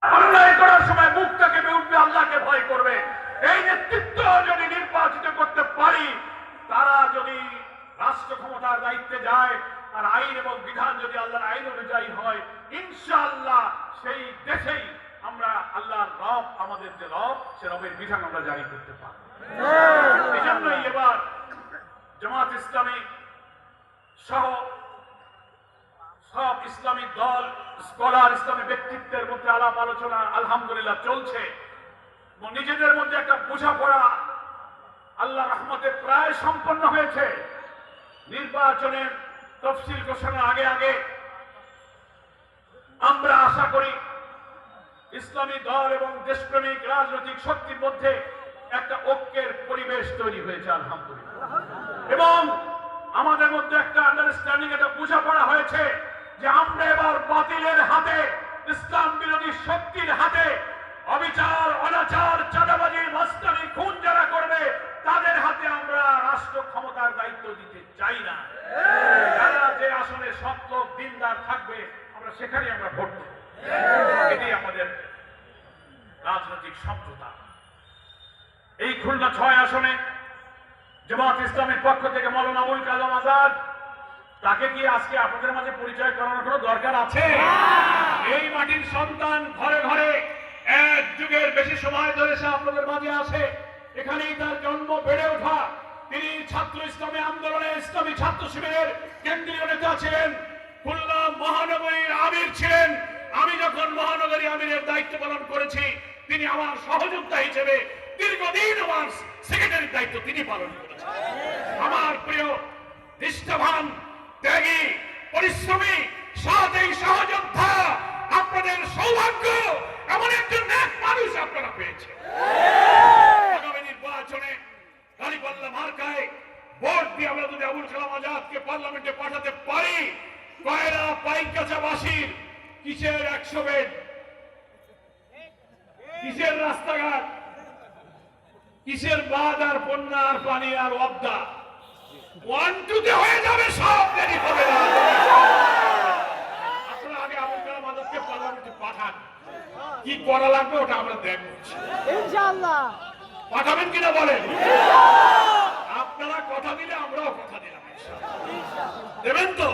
অন্যায় করার সময় মুখটা কেঁপে উঠবে, আল্লাহকে ভয় করবে। এই নেতৃত্ব যদি নির্বাচিত করতে পারি, তারা যদি রাষ্ট্র ক্ষমতার দায়িত্বে যায় আর আইন এবং বিধান যদি আল্লাহর আইন অনুযায়ী হয়, ইনশাআল্লাহ সেই দেশেই আমরা আল্লাহর রব, আমাদের যে রব, সে রবের বিধান আমরা জারি করতে পারব। এই জন্যই এবার জামাত ইসলামী সহ সব ইসলামিক দল, স্কলার, ইসলামী ব্যক্তিত্বের মধ্যে আলাপ আলোচনা আলহামদুলিল্লাহ চলছে। নিজেদের মধ্যে একটা বোঝাপড়া আল্লাহ রহমতে প্রায় সম্পন্ন হয়েছে। নির্বাচনের তফসিল ঘোষণার আগে আগে আমরা আশা করি ইসলামী দল এবং দেশপ্রেমিক রাজনৈতিক শক্তির মধ্যে একটা ঐক্যের পরিবেশ তৈরি হয়েছে আলহামদুলিল্লাহ, এবং আমাদের মধ্যে একটা আন্ডারস্ট্যান্ডিং, একটা বোঝাপড়া হয়েছে যে আমরা এবার বাতিলের হাতে, ইসলাম বিরোধী শক্তির হাতে, অবিচার, অনাচার, চাঁদাবাজি, মাস্তানি, খুন যারা করবে তাদের হাতে আমরা রাষ্ট্র ক্ষমতার দায়িত্ব দিতে চাই না। যারা যে আসলে সৎ লোক, দিনদার থাকবে, আমরা সেখানে আমরা ভোট দেব। এটাই আমাদের রাজনৈতিক সমঝোতা। এই খুলনা 6 আসনে জামাত ইসলামের পক্ষ থেকে মাওলানা আবুল কালাম আজাদ, তাকে কি আজকে আপনাদের মাঝে পরিচয় করানোর কোনো দরকার আছে? এই মাটির সন্তান, ঘরে ঘরে 1 যুগের বেশি সময় ধরে সে আপনাদের মাঝে আছে। এখানেই তার জন্ম, বেড়ে ওঠা। তিনি ছাত্র ইসলামী আন্দোলনে, ইসলামী ছাত্র শিবিরের কেন্দ্রীয় নেতা ছিলেন, খুলনা মহানগরীর আমির ছিলেন। আমি যখন মহানগরী আমিরের দায়িত্ব পালন করেছি, তিনি আমার সহযোদ্ধা হিসেবে দীর্ঘদিন আমার সেক্রেটারির দায়িত্ব তিনি পালন করেছেন। আমার প্রিয় নিষ্ঠাবান, ত্যাগী, পরিশ্রমী, সৎ এই সহযোদ্ধা, আপনাদের সৌভাগ্য এমন একজন নেক মানুষ আপনারা পেয়েছেন। আগামী নির্বাচনে দাঁড়িপাল্লা মার্কায় ভোট দিয়ে আমরা যদি আবুল কালাম আজাদকে পার্লামেন্টে পাঠাতে পারি, কয়রা পাইকাচাবাসীর কিসের 100 বেড, কিসের রাস্তাঘাট, কিসের বাঁধ আর বন্যা আর পানি আর অবদা, 1-2 হয়ে যাবে, সব দেরি হবে না। আপনারা আগে আবুল কালাম আজাদকে পার্লামেন্টে পাঠান, কি করা লাগবে ওটা আমরা দেখব ইনশাআল্লাহ। পাঠাবেন কিনা বলেন? আপনারা কথা দিলে আমরাও কথা দিলাম, দেবেন তো?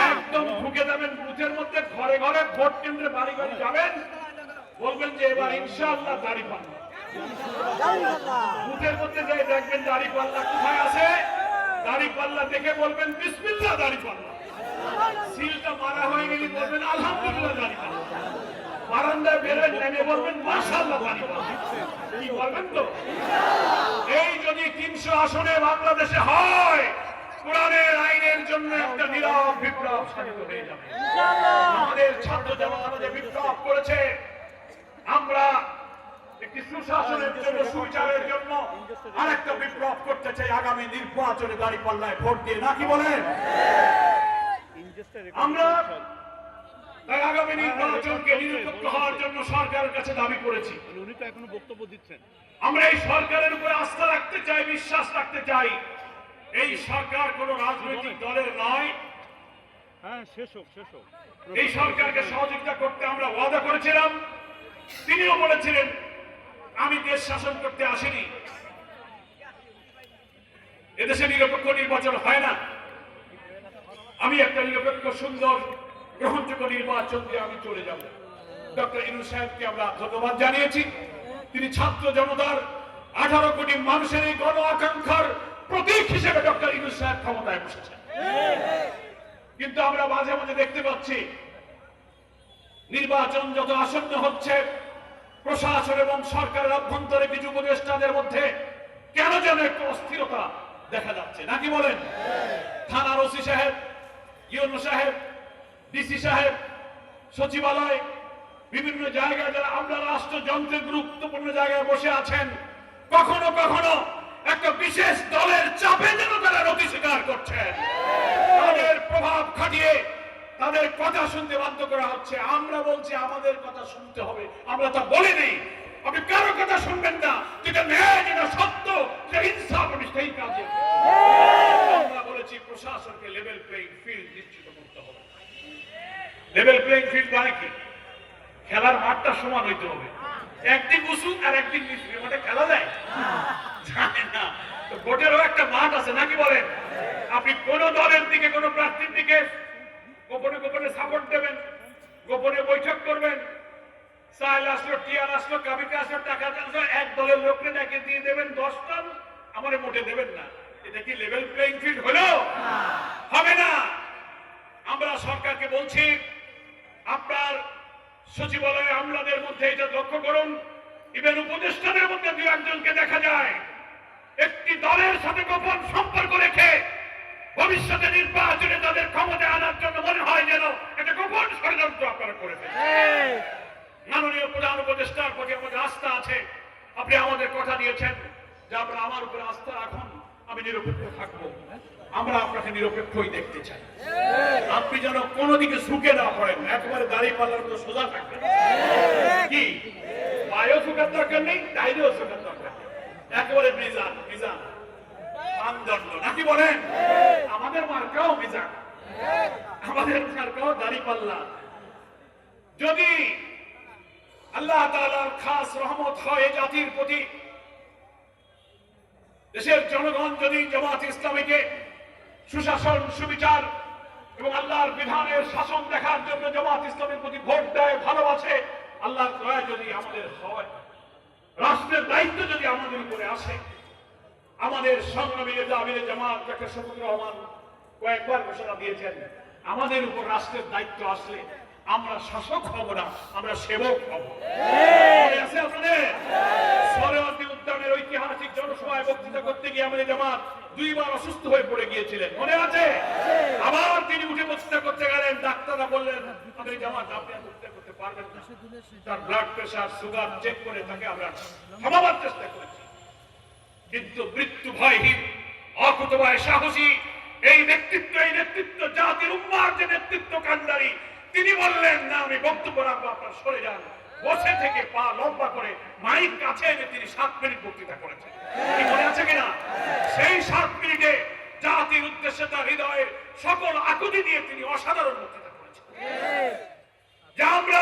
একদম ঢুকে যাবেন বুথের মধ্যে, ঘরে ঘরে, ভোট কেন্দ্রে, বাড়ি বাড়ি যাবেন, বলবেন যে এবার ইনশাআল্লাহ দাঁড়িপাল্লা। বুথের মধ্যে যাই দেখবেন দাঁড়িপাল্লা কোথায় আছে, দাঁড়িপাল্লা দেখে বলবেন বিসমিল্লাহ দাঁড়িপাল্লা। সিলটা মারা হয়ে গেলে বলবেন আলহামদুলিল্লাহ দাঁড়িপাল্লা। বারান্দায় বেরোয় নেমে বলবেন মাশাআল্লাহ দাঁড়িপাল্লা। কি বলবেন তো? এই যদি 300 আসনে বাংলাদেশে হয়, কোরআনের আইনের জন্য একটা নীরব বিপ্লব সাধিত হয়ে যাবে। আমাদের ছাত্র জনতা যে বিপ্লব করেছে, আমরা একটি সুশাসনের জন্য, সুবিচারের জন্য আরেকটা বিপ্লব করতে চাই আগামী নির্বাচনে দাঁড়িপাল্লায় ভোট দিয়ে, নাকি বলেন? আমরা তাই আগামী নির্বাচনকে নিরপেক্ষ হওয়ার জন্য সরকারের কাছে দাবি করেছি। উনি তো এখনো বক্তব্য দিচ্ছেন। আমরা এই সরকারের উপরে আস্থা রাখতে চাই, বিশ্বাস রাখতে চাই। এই সরকার কোন রাজনৈতিক দলের নয়। হ্যাঁ, শেষ হোক, শেষ হোক। এই সরকারকে সহযোগিতা করতে আমরা ওয়াদা করেছিলাম। তিনিও বলেছিলেন আমি দেশ শাসন করতে আসিনি, এদেশে নিরপেক্ষ নির্বাচন হয় না, আমি একটা নিরপেক্ষ, সুন্দর, গ্রহণযোগ্য নির্বাচন দিয়ে আমি চলে যাব। ডক্টর ইউনূস সাহেবকে আমরা ধন্যবাদ জানিয়েছি। তিনি ছাত্র জনতার 18 কোটি মানুষের এই গণ আকাঙ্ক্ষার প্রতীক হিসেবে ডক্টর ইউনূস সাহেব ক্ষমতায় বসেছেন। কিন্তু আমরা মাঝে মাঝে দেখতে পাচ্ছি নির্বাচন যত আসন্ন হচ্ছে, প্রশাসন এবং সরকারের অভ্যন্তরে কিছু উপদেষ্টাদের মধ্যে কেন যেন একটু অস্থিরতা দেখা যাচ্ছে, নাকি বলেন? থানার ওসি সাহেব, ইউনো সাহেব, ডিসি সাহেব, সচিবালয়, বিভিন্ন জায়গায় যারা আমরা রাষ্ট্রযন্ত্রের গুরুত্বপূর্ণ জায়গায় বসে আছেন, কখনো কখনো একটা বিশেষ দলের চাপে যেন তারা নথি স্বীকার করছেন, তাদের প্রভাব খাটিয়ে তাদের কথা শুনতে বাধ্য করা হচ্ছে। আমরা বলছি আমাদের কথা শুনতে হবে, আমরা তা বলিনি। আপনি কারো কথা শুনবেন না, যেটা ন্যায়, যেটা সত্য, যেটা ইনসাফ, আমি সেই কাজে আমরা বলেছি প্রশাসনকে লেভেল প্লেইং ফিল্ড নিশ্চিত করতে হবে। লেভেল প্লেইং ফিল্ড মানে কি? খেলার মাঠটা সমান হইতে হবে, একদিন উঁচু আর একদিন নিচু, এর মাঠে খেলা যায় জানেন না। তো ভোটেরও একটা মাঠ আছে নাকি বলেন? আপনি কোন দলের দিকে কোন প্রার্থীর দিকে গোপনে গোপনে সাপোর্ট দেবেন, গোপনে বৈঠক করবেন, চাইল আসলো, টিয়ার আসলো, কাবিকে আসলো, টাকা আসলো, এক দলের লোককে ডেকে দিয়ে দেবেন 10 টন, আমারে মোটে দেবেন না। এটা কি লেভেল প্লেইং ফিল্ড হলো? হবে না। আমরা সরকারকে বলছি, আপনার সচিবালয়ে আমলাদের মধ্যে এটা লক্ষ্য করুন, ইভেন উপদেষ্টাদের মধ্যে দু একজনকে দেখা যায় একটি দলের সাথে গোপন সম্পর্ক রেখে ভবিষ্যতে নির্বাচনে তাদের ক্ষমতায় আনার জন্য মনে হয় যেন একটা গোপন ষড়যন্ত্র আপনারা করে ফেলেছেন। মাননীয় প্রধান উপদেষ্টার প্রতি আমাদের আস্থা আছে, আপনি আমাদের কথা দিয়েছেন যে আপনারা আমার উপরে আস্থা রাখুন, আমি নিরপেক্ষ থাকবো। আমরা আপনাকে নিরপেক্ষই দেখতে চাই। আপনি যেন কোনো দিকে ঝুঁকে না পড়েন, একেবারে দাঁড়িয়ে পাল্লার মতো সোজা থাকবেন। কি পায়েও ঝুঁকার দরকার নেই, দাঁড়িয়েও ঝুঁকার দরকার নেই, একেবারে মিজান মিজান মানদণ্ড নাকি বলেন? আমাদের মার্কাও মিজান, আমাদের মার্কাও দাঁড়িয়ে পাল্লা। যদি আল্লাহ তাআলার খাস রহমত হয় এই জাতির প্রতি, দেশের জনগণ যদি জামাত ইসলামীকে সুশাসন, সুবিচার এবং আল্লাহর বিধানের শাসন দেখার জন্য জামাত ইসলামের প্রতি ভোট দেয়, ভালোবাসে, আল্লাহর দয়া যদি আমাদের হয়, রাষ্ট্রের দায়িত্ব যদি আমাদের উপরে আসে, আমাদের সংগ্রামী নেতা আমিরে জামাত ডক্টর শফিকুর রহমান কয়েকবার ঘোষণা দিয়েছেন, আমাদের উপর রাষ্ট্রের দায়িত্ব আসলে আমরা শাসক হব না, আমরা সেবক হব। মনে আছে আপনাদের? সরোয়ার্দী উদ্যানের ঐতিহাসিক জনসভায় বক্তৃতা করতে গিয়ে আমিরে জামাত 2 বার অসুস্থ হয়ে পড়ে গিয়েছিলেন, মনে আছে? আবার তিনি উঠে বক্তৃতা করতে গেলেন, ডাক্তাররা বললেন আমিরে জামাত আপনি আর বক্তৃতা করতে পারবেন না, তার ব্লাড প্রেশার, সুগার চেক করে তাকে আমরা থামাবার চেষ্টা করেছি। কিন্তু মৃত্যু ভয়হীন, অকুতোভয় সাহসী এই নেতৃত্ব জাতির উম্মার যে নেতৃত্ব কান্ডারি, তিনি বললেন না আমি বক্তব্য রাখবো, আপনার সরে যান। বসে থেকে পা লম্বা করে মাইক কাছে এনে তিনি 7 মিনিট বক্তৃতা করেছেন, মনে আছে কিনা? সেই 7 মিনিটে জাতির উদ্দেশ্যে তার হৃদয়ের সকল আকুতি দিয়ে তিনি অসাধারণ বক্তৃতা করেছেন। যে আমরা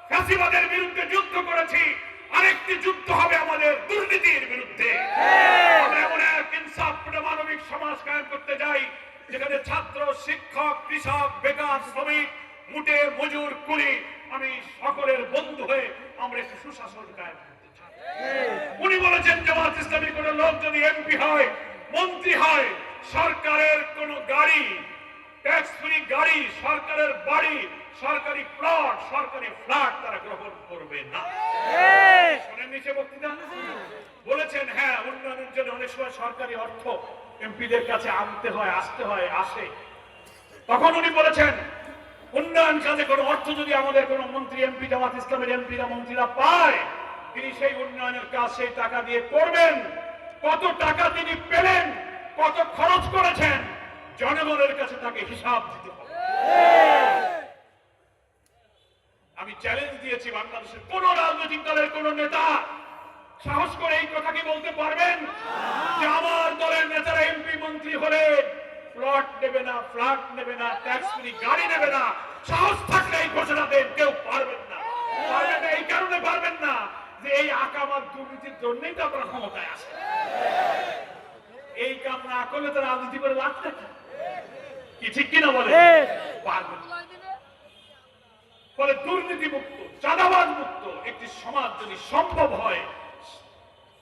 ফ্যাসিবাদের বিরুদ্ধে যুদ্ধ করেছি, আরেকটি যুদ্ধ হবে আমাদের দুর্নীতির বিরুদ্ধে। আমরা এমন এক ইনসাফপূর্ণ মানবিক সমাজ কায়েম করতে যাই যেখানে ছাত্র, শিক্ষক, কৃষক, বেকার, শ্রমিক, মুটে মজুর, কুলি, আমি সকলের বন্ধু হয়ে আমরা একটি সুশাসন কায়েম করতে চাই। উনি বলেছেন জামাত ইসলামী কোন লোক যদি এমপি হয়, মন্ত্রী হয়, সরকারের কোন গাড়ি, ট্যাক্স ফ্রি গাড়ি, সরকারের বাড়ি, সরকারি প্লট, সরকারি ফ্ল্যাট তারা গ্রহণ করবে না। শোনেন নিচে বক্তৃতা বলেছেন, হ্যাঁ উন্নয়নের জন্য অনেক সময় সরকারি অর্থ এমপিদের কাছে আনতে হয়, আসতে হয়, আসে। তখন উনি বলেছেন উন্নয়ন কাজে কোনো অর্থ যদি আমাদের কোনো মন্ত্রী, এমপি, জামাত ইসলামের এমপিরা, মন্ত্রীরা পায়, তিনি সেই উন্নয়নের কাজ সেই টাকা দিয়ে করবেন। কত টাকা তিনি পেলেন, কত খরচ করেছেন, জনগণের কাছে তাকে হিসাব দিতে হবে। আমি চ্যালেঞ্জ দিয়েছি, বাংলাদেশের কোন রাজনৈতিক দলের কোন নেতা সাহস করে এই কথা কি বলতে পারবেন যে আমার দলের নেতারা এমপি, মন্ত্রী হলে প্লট নেবে না, ফ্ল্যাট নেবে না, ট্যাক্স ফ্রি গাড়ি নেবে না? সাহস থাকলে এই ঘোষণা দেন, কেউ পারবেন না। পারবেন না এই কারণে পারবেন না যে এই আকামাত দুর্নীতির জন্যই তো আপনারা ক্ষমতায় আসে। এই কাম না করলে তো রাজনীতি করে লাভ থাকে কি, ঠিক কিনা বলে? পারবেন না। ফলে দুর্নীতি মুক্ত, চাঁদাবাজ মুক্ত একটি সমাজ যদি সম্ভব হয়,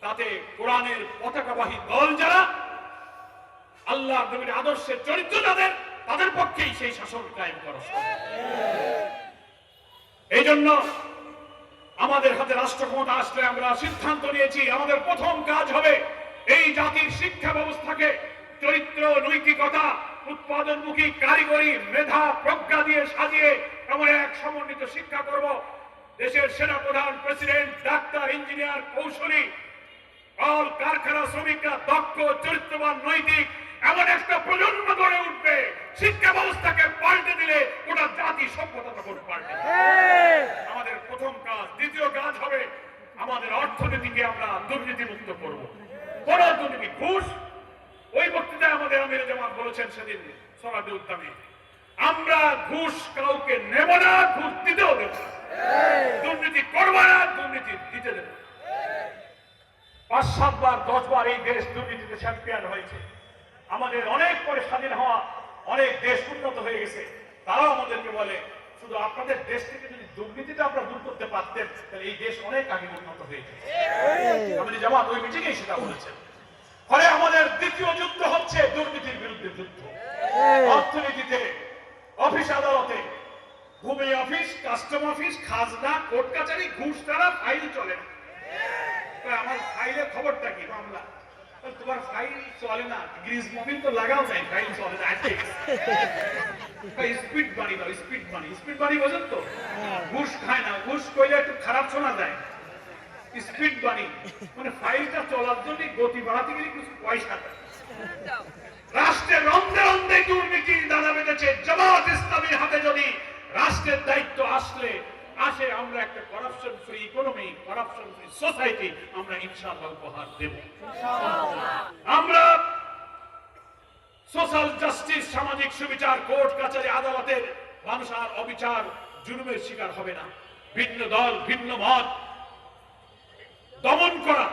তাতে কোরআনের পতাকাবাহী দল যারা, আল্লাহ নবীর আদর্শের চরিত্র যাদের, তাদের পক্ষেই সেই শাসন কায়েম করা সম্ভব। এই জন্য আমাদের হাতে রাষ্ট্র ক্ষমতা আসলে আমরা সিদ্ধান্ত নিয়েছি আমাদের প্রথম কাজ হবে এই জাতির শিক্ষা ব্যবস্থাকে চরিত্র, নৈতিকতা, উৎপাদনমুখী, কারিগরি, মেধা, প্রজ্ঞা দিয়ে সাজিয়ে এমন এক সমন্বিত শিক্ষা করব। দেশের সেনাপ্রধান, প্রেসিডেন্ট, ডাক্তার, ইঞ্জিনিয়ার, কৌশলী, কল কারখানা শ্রমিকরা দক্ষ, চরিত্রবান, নৈতিক এমন একটা প্রজন্ম গড়ে উঠবে। শিক্ষা ব্যবস্থাকে পাল্টে দিলে গোটা জাতি সভ্যতা তখন পাল্টে। আমাদের প্রথম কাজ। দ্বিতীয় কাজ হবে আমাদের অর্থনীতিকে আমরা দুর্নীতি মুক্ত করব। বড় দুর্নীতি, ঘুষ। ওই বক্তৃতায় আমাদের আমিরে জামাত বলেছেন সেদিন সরাদি উদ্যানে, আমরা ঘুষ কাউকে নেব না, ঘুষ দিতেও দেব না। দুর্নীতি করবো না, দুর্নীতি দিতে দেবো। 5-7 বার 10 বার এই দেশ দুর্নীতিতে চ্যাম্পিয়ন হয়েছে। আমাদের অনেক পরে স্বাধীন হওয়া অনেক দেশ উন্নত হয়ে গেছে, তারাও আমাদেরকে বলে শুধু আপনাদের দেশ থেকে যদি দুর্নীতিটা আপনারা দূর করতে পারতেন তাহলে এই দেশ অনেক আগে উন্নত হয়ে যেত। আমাদের জামাত ওই মিটিংয়ে সেটা বলেছেন। ফলে আমাদের দ্বিতীয় যুদ্ধ হচ্ছে দুর্নীতির বিরুদ্ধে যুদ্ধ। অর্থনীতিতে, অফিস আদালতে, ভূমি অফিস, কাস্টম অফিস, খাজনা, কোর্ট কাছারি, ঘুষ ছাড়া ফাইল চলে না। আমার ফাইলের খবরটা কি? মামলা। তোমার ফাইল চলে না, গ্রিজ মোবিল তো লাগাও নাই, ফাইল চলে না। স্পিড বাড়ি দাও, স্পিড বাড়ি। স্পিড বাড়ি বোঝেন তো? ঘুষ খায় না, ঘুষ কইলে একটু খারাপ শোনা যায়। স্পিড বাড়ি মানে ফাইলটা চলার জন্য গতি বাড়াতে গেলে কিছু পয়সা দেয়। রাষ্ট্রের রন্ধে রন্ধে দুর্নীতির দানা বেঁধেছে। জামাত ইসলামীর হাতে যদি রাষ্ট্রের দায়িত্ব আসে, আমরা একটা corruption free economy, corruption free society আমরা ইনশাআল্লাহ উপহার দেব। আমরা সোশ্যাল জাস্টিস, সামাজিক সুবিচার, কোর্ট কাছারি, আদালতের মানুষ আর অবিচার জুলুমের শিকার হবে না। ভিন্ন দল, ভিন্ন মত দমন করা,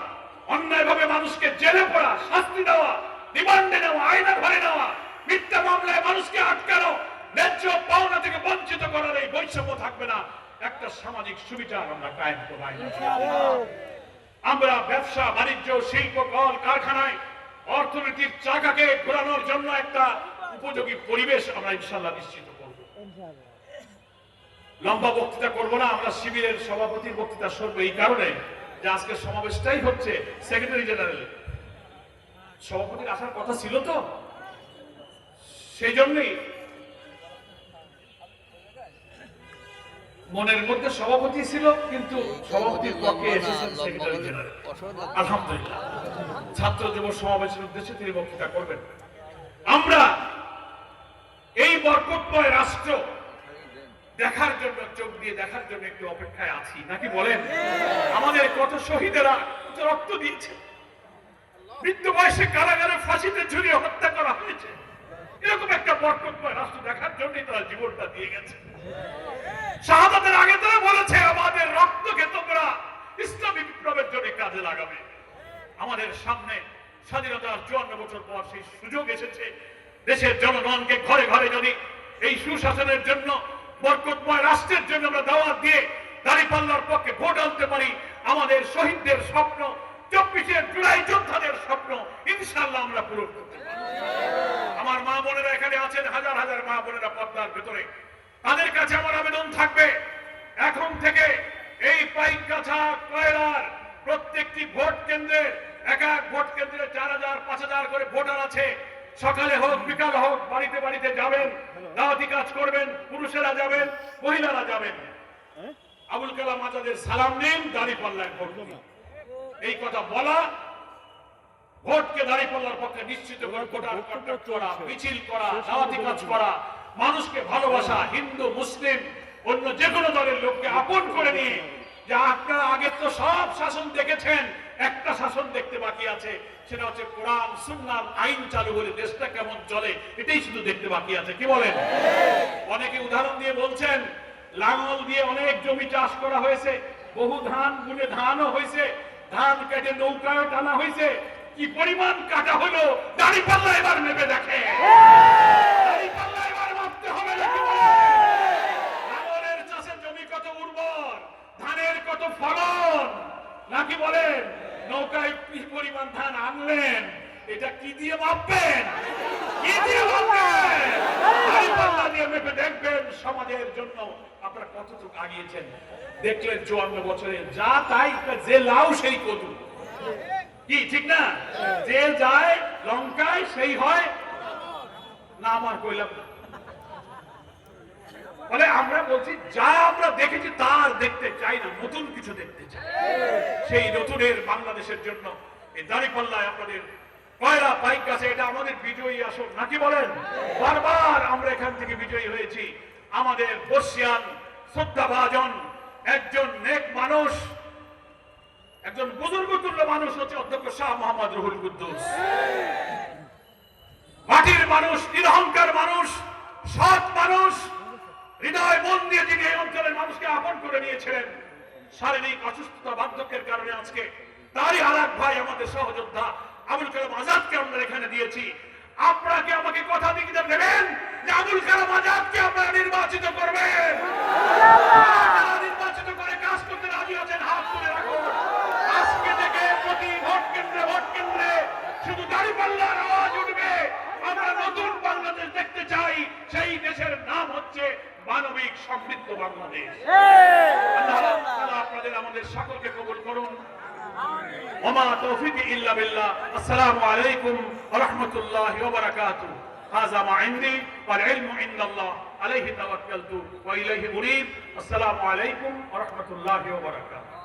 অন্যায়ভাবে মানুষকে জেলে পড়া, শাস্তি দেওয়া, রিমান্ডে নেওয়া, আয়না ঘরে নেওয়া, মিথ্যা মামলায় মানুষকে আটকানো, ন্যায্য পাওনা থেকে বঞ্চিত করার এই বৈষম্য থাকবে না। একটা সামাজিক সুবিচার আমরা কায়েম করব। আমরা ব্যবসা বাণিজ্য, শিল্প, কল কারখানায় অর্থনীতির চাকাকে ঘোরানোর জন্য একটা উপযোগী পরিবেশ আমরা ইনশাআল্লাহ নিশ্চিত করব। লম্বা বক্তৃতা করব না, আমরা শিবিরের সভাপতির বক্তৃতা শুনবো এই কারণে যে আজকের সমাবেশটাই হচ্ছে সেক্রেটারি জেনারেল। সভাপতির আসার কথা ছিল তো, সেই জন্যই মনের মধ্যে সভাপতি ছিল, কিন্তু সভাপতির পক্ষে এসেছেন সেক্রেটারি জেনারেল। আলহামদুলিল্লাহ, ছাত্র যুব সমাবেশের উদ্দেশ্যে তিনি বক্তৃতা করবেন। আমরা এই বরকতময় রাষ্ট্র দেখার জন্য, চোখ দিয়ে দেখার জন্য একটু অপেক্ষায় আছি, নাকি বলেন? আমাদের কত শহীদেরা কত রক্ত দিয়েছে, মৃত্যু বয়সে কারাগারে ফাঁসিতে ঝুলিয়ে হত্যা করা হয়েছে। এরকম একটা বরকতময় রাষ্ট্র দেখার জন্যই তারা জীবনটা দিয়ে গেছে। শাহাদাতের আগে তারা বলেছে আমাদের রক্তকে তোমরা ইসলামী বিপ্লবের জন্য কাজে লাগাবে। আমাদের সামনে স্বাধীনতার 54 বছর পর সেই সুযোগ এসেছে। দেশের জনগণকে ঘরে ঘরে যদি এই সুশাসনের জন্য, বরকতময় রাষ্ট্রের জন্য আমরা দাওয়াত দিয়ে দাঁড়িপাল্লার পক্ষে ভোট আনতে পারি, আমাদের শহীদদের স্বপ্ন, 24 জুলাই যোদ্ধাদের স্বপ্ন ইনশাআল্লাহ আমরা পূরণ করতে পারি। আমার মা বোনেরা এখানে আছেন, হাজার হাজার মা বোনেরা পর্দার ভেতরে, তাদের কাছে আমার আবেদন থাকবে, এখন থেকে এই পাইকগাছা, কয়লার প্রত্যেকটি ভোট কেন্দ্রের এক এক ভোট কেন্দ্রে 4000, 5000 করে ভোটার আছে। সকালে হোক বিকাল হোক বাড়িতে বাড়িতে যাবেন, দাওয়াতি কাজ করবেন, পুরুষেরা যাবেন, মহিলারা যাবেন। আবুল কালাম আজাদের সালাম নিন, দাঁড়িপাল্লায় ভোট দিন। এই কথা বলা, ভোটকে দাঁড়িপাল্লার পক্ষে নিশ্চিত করে ভোটার কন্ট্যাক্ট করা, মিছিল করা, দাওয়াতি কাজ করা, মানুষকে ভালোবাসা, হিন্দু মুসলিম অন্য যে কোনো দলের লোককে আপন করে নিয়ে, যে আপনারা আগে তো সব শাসন দেখেছেন, একটা শাসন দেখতে বাকি আছে, সেটা হচ্ছে কোরআন সুন্নাহর আইন চালু হলে দেশটা কেমন চলে, এটাই শুধু দেখতে বাকি আছে। কি বলেন? অনেকে উদাহরণ দিয়ে বলছেন লাঙল দিয়ে অনেক জমি চাষ করা হয়েছে, বহু ধান বুনে ধানও হয়েছে, ধান কেটে নৌকায় টানা হয়েছে, কি পরিমাণ কাটা হলো দাঁড়িপাল্লা এবার মেপে দেখে। দাঁড়িপাল্লা এবার মাপতে হবে নাকি বলেন? লাঙলের চাষের জমি কত উর্বর, ধানের কত ফলন, নাকি বলেন? নৌকায় কি পরিমাণ ধান আনলেন, এটা কি দিয়ে মাপবেন? কি দিয়ে মাপবেন? দাঁড়িপাল্লা দিয়ে মেপে দেখবেন সমাজের জন্য আপনারা কতটুকু আগিয়েছেন। দেখলেন 54 বছরে যা তাই, যে লাউ সেই কদু, কি ঠিক না? যে যায় লঙ্কায় সেই হয় না, আমার কইলাম না। বলে আমরা বলছি যা আমরা দেখেছি তার দেখতে চাই না, নতুন কিছু দেখতে চাই। সেই নতুনের বাংলাদেশের জন্য এই দাঁড়িপাল্লায় আপনাদের কয়লা পাইকগাছা, এটা আমাদের বিজয়ী আসন, নাকি বলেন? বারবার আমরা এখান থেকে বিজয়ী হয়েছি। আমাদের বর্ষিয়ান শ্রদ্ধাভাজন একজন নেক মানুষ, একজন বুজুর্গতুল্য মানুষ হচ্ছে অধ্যক্ষ শাহ মোহাম্মদ রুহুল কুদ্দুস। মাটির মানুষ, নিরহংকার মানুষ, সৎ মানুষ, হৃদয় মন দিয়ে যিনি এই অঞ্চলের মানুষকে আপন করে নিয়েছিলেন, শারীরিক অসুস্থতা বার্ধক্যের কারণে আজকে তারই আরেক ভাই আমাদের সহযোদ্ধা আবুল কালাম আজাদকে আমরা এখানে দিয়েছি। আপনারা কি আমাকে কথা দিয়ে দেবেন যে আবুল কালাম আজাদকে আপনারা নির্বাচিত করবেন? যারা নির্বাচিত করে কাজ করতে রাজি আছেন হাত তুলে রাখুন। আজকে থেকে প্রতি ভোট কেন্দ্রে শুধু দাঁড়িপাল্লার আওয়াজ উঠবে। আমরা নতুন বাংলাদেশ দেখতে চাই, সেই দেশের নাম হচ্ছে মানবিক সমৃদ্ধ বাংলাদেশ। আল্লাহ তাআলা আপনাদের আমাদের সকলকে কবুল করুন। ওমা তৌফিকি ইল্লা বিল্লাহ। আসসালামু আলাইকুম ওয়া রাহমাতুল্লাহি ওয়া বারাকাতুহু। হাযা মা ইনদি ওয়াল ইলমু ইনদাল্লাহ আলাইহি তাওয়াক্কালতু ওয়া ইলাইহি উনীব। আসসালামু আলাইকুম ওয়া রাহমাতুল্লাহি ওয়া বারাকাতুহু।